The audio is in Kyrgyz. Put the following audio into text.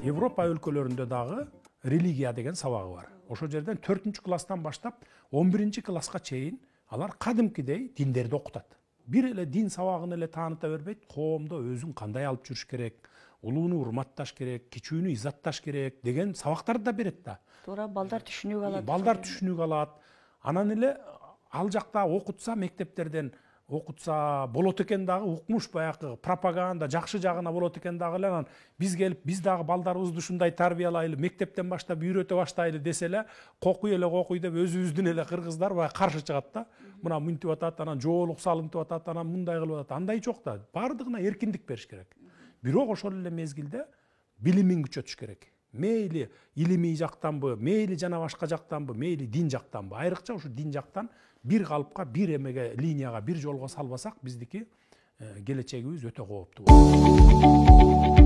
Европа өлкөлөрүндө дагы религия деген сабагы бар. Ошол жерден 4-класстан баштап 11-класска чейин алар кадимкидей диндерди окутат. Бир эле дин сабагын эле тааныта бербейт, коомдо өзүн кандай алып жүрүш керек, улууну урматташ керек, кичүүнү иззатташ керек деген сабактарды да берет да. Туура балдар түшүнүк алат. Балдар түшүнүк алат. Анан эле ал жакта окутса, мектептерден окутса болот экен дагы, укмуш баягы пропаганда жакшы жагына болот экен дагы эле. Анан биз келип, биз дагы балдарыбызды ушундай тарбиялайлы, мектептен баштап үйрөтө баштайлы деселе, кокуй деп өзүбүздүн эле кыргыздар баягы каршы чыгат да. Мына мынтип атат, анан жоолук салынтып атат, анан мындай кылып атат. Андай жок да. Бардыгына эркиндик бериш керек. Бирок ошол эле мезгилде билимин күчөтүш керек. Мейли илимий жактанбы, мейли жана башка жактанбы, мейли дин жактанбы. Айрыкча ушу дин жактан бир калыпка, бир эмеге, линияга, бир жолго салбасак, биздики келечегибиз өтө кооптуу болот.